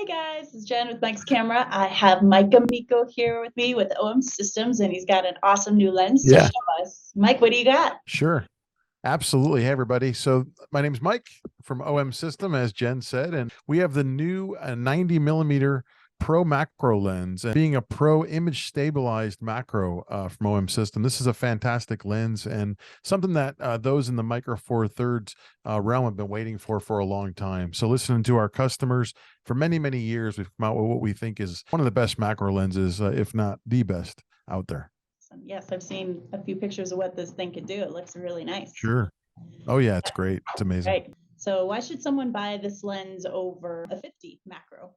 guys, it's Jen with Mike's Camera. I have Mike Amico here with me with OM Systems, and he's got an awesome new lens to show us. Mike, what do you got? Sure. Absolutely. Hey, everybody. So my name's Mike from OM System, as Jen said, and we have the new 90 millimeter Pro macro lens. And being a pro image stabilized macro from OM System, this is a fantastic lens and something that those in the micro four thirds realm have been waiting for a long time. So listening to our customers for many, many years, we've come out with what we think is one of the best macro lenses, if not the best out there. Yes, I've seen a few pictures of what this thing could do. It looks really nice. Sure. Oh yeah, it's great. It's amazing. Right. So why should someone buy this lens over a 50 macro?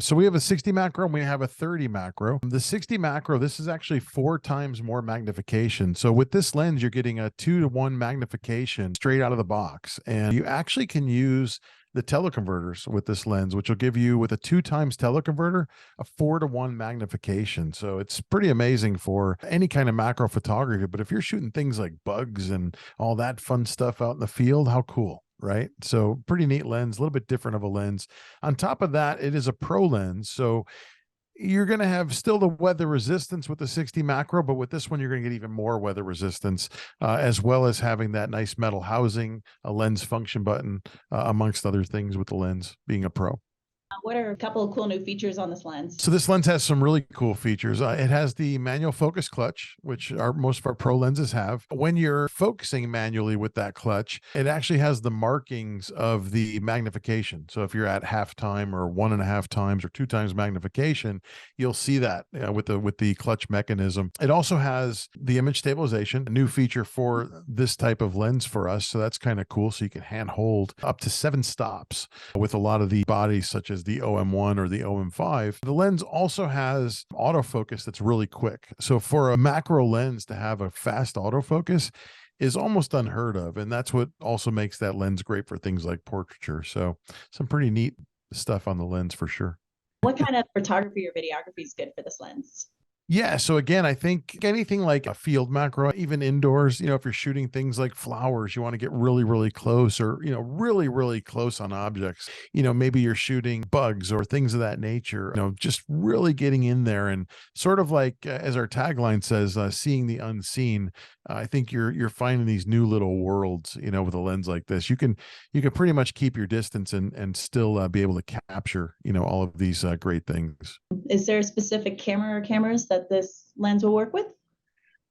So we have a 60 macro and we have a 30 macro. The 60 macro, this is actually 4 times more magnification. So with this lens, you're getting a 2-to-1 magnification straight out of the box. And you actually can use the teleconverters with this lens, which will give you, with a 2 times teleconverter, a 4-to-1 magnification. So it's pretty amazing for any kind of macro photography. But if you're shooting things like bugs and all that fun stuff out in the field, how cool, right? So pretty neat lens, a little bit different of a lens. On top of that, it is a pro lens. So you're going to have still the weather resistance with the 60 macro, but with this one, you're going to get even more weather resistance, as well as having that nice metal housing, a lens function button, amongst other things with the lens being a pro. What are a couple of cool new features on this lens? So this lens has some really cool features. It has the manual focus clutch, which most of our pro lenses have. When you're focusing manually with that clutch, it actually has the markings of the magnification. So if you're at half time or 1.5 times or 2 times magnification, you'll see that with the clutch mechanism. It also has the image stabilization, a new feature for this type of lens for us. So that's kind of cool. So you can hand hold up to 7 stops with a lot of the bodies, such as the OM1 or the OM5. The lens also has autofocus that's really quick. So for a macro lens to have a fast autofocus is almost unheard of. And that's what also makes that lens great for things like portraiture. So some pretty neat stuff on the lens for sure. What kind of photography or videography is good for this lens? Yeah. So again, I think anything like a field macro, even indoors, if you're shooting things like flowers, you want to get really, really close, or, really, really close on objects. Maybe you're shooting bugs or things of that nature, just really getting in there and sort of like, as our tagline says, seeing the unseen. I think you're finding these new little worlds, with a lens like this. You can pretty much keep your distance and still be able to capture, all of these great things. Is there a specific camera or cameras that this lens will work with?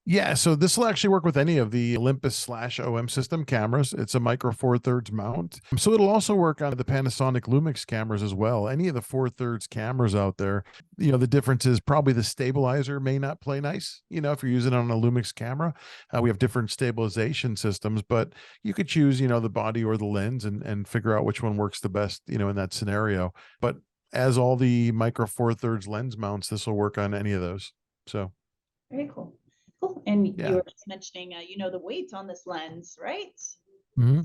Yeah, so this will actually work with any of the Olympus/OM System cameras. It's a micro four thirds mount. So it'll also work on the Panasonic Lumix cameras as well. Any of the 4/3 cameras out there. The difference is probably the stabilizer may not play nice, if you're using it on a Lumix camera. We have different stabilization systems, but you could choose, the body or the lens and figure out which one works the best, in that scenario. But as all the micro four thirds lens mounts, this will work on any of those. So very cool. Cool. And yeah. You were just mentioning, the weight on this lens, right? Mm-hmm.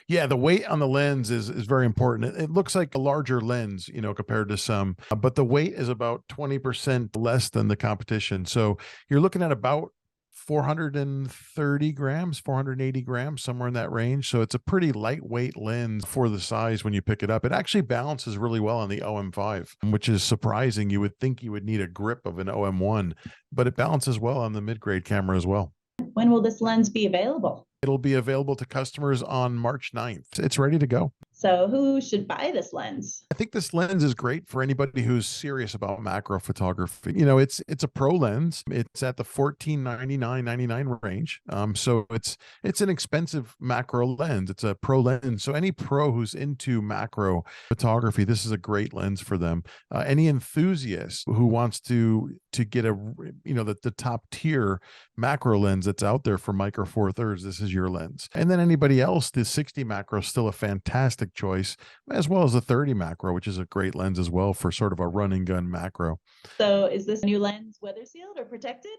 Yeah, the weight on the lens is very important. It looks like a larger lens, compared to some, but the weight is about 20% less than the competition. So you're looking at about 430 grams, 480 grams, somewhere in that range. So it's a pretty lightweight lens for the size when you pick it up. It actually balances really well on the OM5, which is surprising. You would think you would need a grip of an OM1, but it balances well on the mid-grade camera as well. When will this lens be available? It'll be available to customers on March 9th. It's ready to go. So who should buy this lens? I think this lens is great for anybody who's serious about macro photography. It's a pro lens. It's at the $1499.99 range. So it's an expensive macro lens. It's a pro lens. So any pro who's into macro photography, this is a great lens for them. Any enthusiast who wants to get the top tier macro lens that's out there for micro four thirds, this is your lens. And then anybody else, the 60 macro is still a fantastic choice, as well as the 30 macro, which is a great lens as well for sort of a run and gun macro. So is this new lens weather sealed or protected?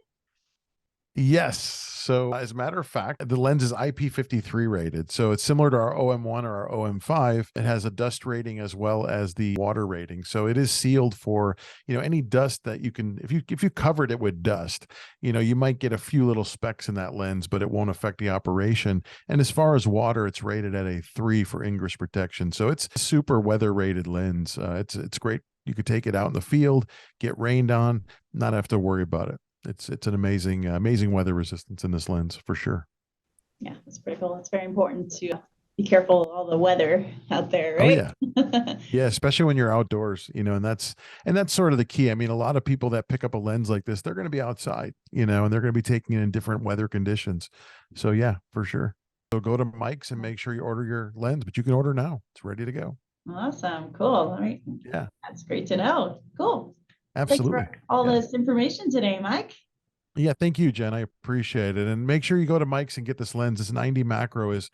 Yes. So as a matter of fact, the lens is IP53 rated. So it's similar to our OM1 or our OM5. It has a dust rating as well as the water rating. So it is sealed for, any dust that you can, if you covered it with dust, you might get a few little specks in that lens, but it won't affect the operation. And as far as water, it's rated at a 3 for ingress protection. So it's a super weather rated lens. It's great. You could take it out in the field, get rained on, not have to worry about it. It's an amazing weather resistance in this lens for sure. Yeah, that's pretty cool. It's very important to be careful of all the weather out there, Oh right? yeah. Yeah, especially when you're outdoors, and that's sort of the key. I mean, a lot of people that pick up a lens like this, they're going to be outside, and they're going to be taking it in different weather conditions. So yeah, for sure. So go to Mike's and make sure you order your lens, but you can order now. It's ready to go. Awesome. Cool. All right. Yeah, That's great to know. Cool. Thanks absolutely. for all Yeah. this information today, Mike. Yeah, thank you, Jen. I appreciate it. And make sure you go to Mike's and get this lens. This 90 macro it's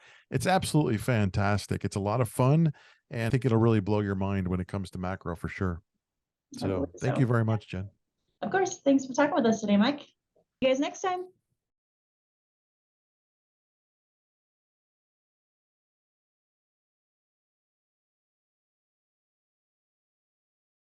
absolutely fantastic. It's a lot of fun, and I think it'll really blow your mind when it comes to macro for sure. So thank you very much, Jen. Of course. Thanks for talking with us today, Mike. See you guys next time.